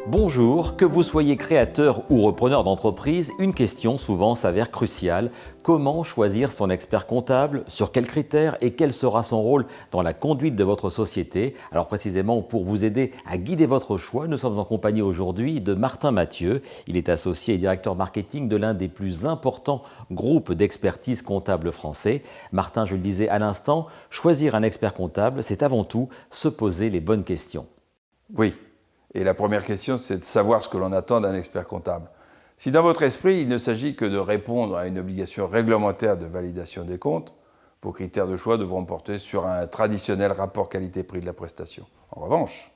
Bonjour, que vous soyez créateur ou repreneur d'entreprise, une question souvent s'avère cruciale. Comment choisir son expert comptable? Sur quels critères? Et quel sera son rôle dans la conduite de votre société? Alors précisément, pour vous aider à guider votre choix, nous sommes en compagnie aujourd'hui de Martin Mathieu. Il est associé et directeur marketing de l'un des plus importants groupes d'expertise comptable français. Martin, je le disais à l'instant, choisir un expert comptable, c'est avant tout se poser les bonnes questions. Oui. Et la première question, c'est de savoir ce que l'on attend d'un expert comptable. Si dans votre esprit, il ne s'agit que de répondre à une obligation réglementaire de validation des comptes, vos critères de choix devront porter sur un traditionnel rapport qualité-prix de la prestation. En revanche,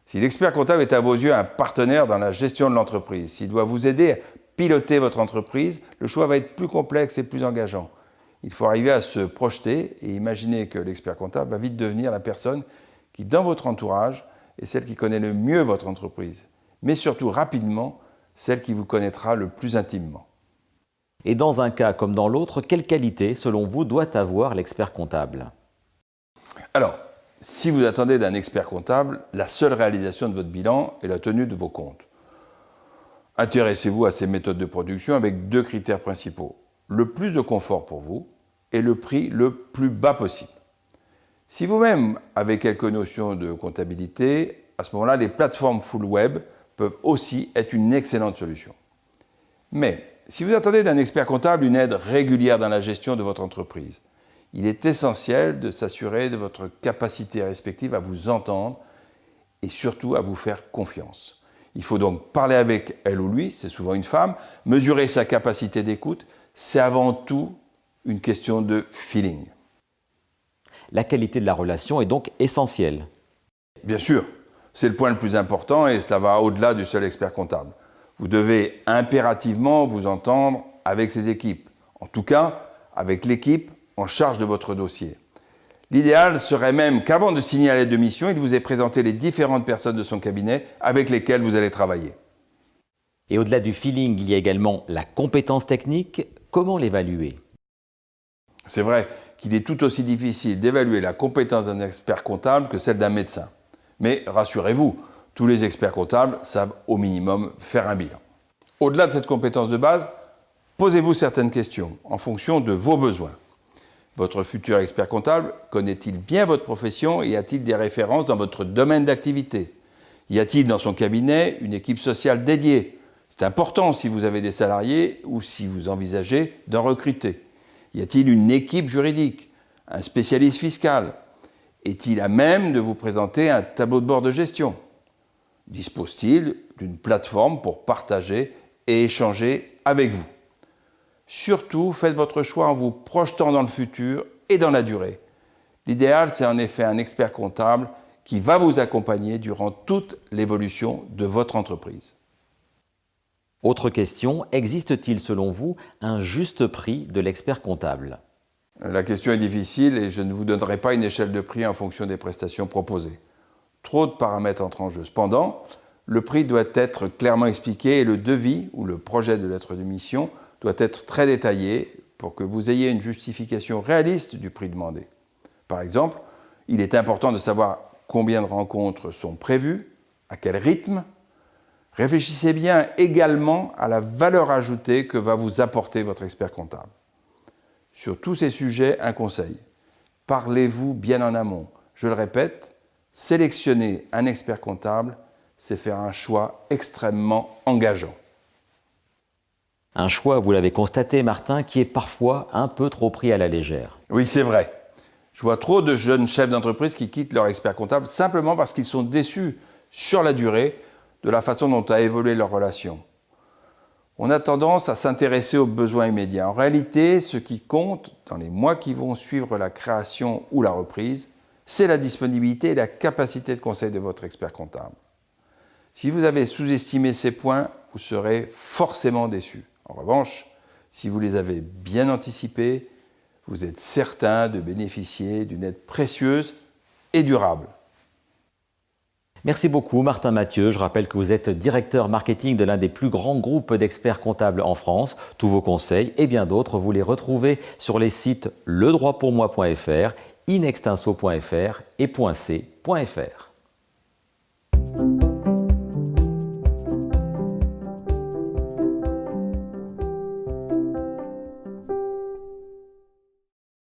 si l'expert comptable est à vos yeux un partenaire dans la gestion de l'entreprise, s'il doit vous aider à piloter votre entreprise, le choix va être plus complexe et plus engageant. Il faut arriver à se projeter et imaginer que l'expert comptable va vite devenir la personne qui, dans votre entourage, est celle qui connaît le mieux votre entreprise, mais surtout rapidement, celle qui vous connaîtra le plus intimement. Et dans un cas comme dans l'autre, quelle qualité, selon vous, doit avoir l'expert comptable? Alors, si vous attendez d'un expert comptable la seule réalisation de votre bilan et la tenue de vos comptes, intéressez-vous à ces méthodes de production avec deux critères principaux. Le plus de confort pour vous et le prix le plus bas possible. Si vous-même avez quelques notions de comptabilité, à ce moment-là, les plateformes full web peuvent aussi être une excellente solution. Mais si vous attendez d'un expert comptable une aide régulière dans la gestion de votre entreprise, il est essentiel de s'assurer de votre capacité respective à vous entendre et surtout à vous faire confiance. Il faut donc parler avec elle ou lui, c'est souvent une femme, mesurer sa capacité d'écoute, c'est avant tout une question de feeling. La qualité de la relation est donc essentielle. Bien sûr, c'est le point le plus important et cela va au-delà du seul expert comptable. Vous devez impérativement vous entendre avec ses équipes, en tout cas avec l'équipe en charge de votre dossier. L'idéal serait même qu'avant de signer la lettre de mission, il vous ait présenté les différentes personnes de son cabinet avec lesquelles vous allez travailler. Et au-delà du feeling, il y a également la compétence technique. Comment l'évaluer? C'est vrai qu'il est tout aussi difficile d'évaluer la compétence d'un expert comptable que celle d'un médecin. Mais rassurez-vous, tous les experts comptables savent au minimum faire un bilan. Au-delà de cette compétence de base, posez-vous certaines questions en fonction de vos besoins. Votre futur expert comptable connaît-il bien votre profession et a-t-il des références dans votre domaine d'activité? Y a-t-il dans son cabinet une équipe sociale dédiée? C'est important si vous avez des salariés ou si vous envisagez d'en recruter. Y a-t-il une équipe juridique, un spécialiste fiscal? Est-il à même de vous présenter un tableau de bord de gestion? Dispose-t-il d'une plateforme pour partager et échanger avec vous? Surtout, faites votre choix en vous projetant dans le futur et dans la durée. L'idéal, c'est en effet un expert comptable qui va vous accompagner durant toute l'évolution de votre entreprise. Autre question, existe-t-il selon vous un juste prix de l'expert comptable? La question est difficile et je ne vous donnerai pas une échelle de prix en fonction des prestations proposées. Trop de paramètres entrent en jeu. Cependant, le prix doit être clairement expliqué et le devis ou le projet de lettre de mission doit être très détaillé pour que vous ayez une justification réaliste du prix demandé. Par exemple, il est important de savoir combien de rencontres sont prévues, à quel rythme. Réfléchissez bien également à la valeur ajoutée que va vous apporter votre expert comptable. Sur tous ces sujets, un conseil. Parlez-vous bien en amont. Je le répète, sélectionner un expert comptable, c'est faire un choix extrêmement engageant. Un choix, vous l'avez constaté, Martin, qui est parfois un peu trop pris à la légère. Oui, c'est vrai. Je vois trop de jeunes chefs d'entreprise qui quittent leur expert comptable simplement parce qu'ils sont déçus sur la durée de la façon dont a évolué leur relation. On a tendance à s'intéresser aux besoins immédiats. En réalité, ce qui compte dans les mois qui vont suivre la création ou la reprise, c'est la disponibilité et la capacité de conseil de votre expert comptable. Si vous avez sous-estimé ces points, vous serez forcément déçu. En revanche, si vous les avez bien anticipés, vous êtes certain de bénéficier d'une aide précieuse et durable. Merci beaucoup Martin Mathieu. Je rappelle que vous êtes directeur marketing de l'un des plus grands groupes d'experts comptables en France. Tous vos conseils et bien d'autres, vous les retrouvez sur les sites ledroitpourmoi.fr, inextinso.fr et .c.fr.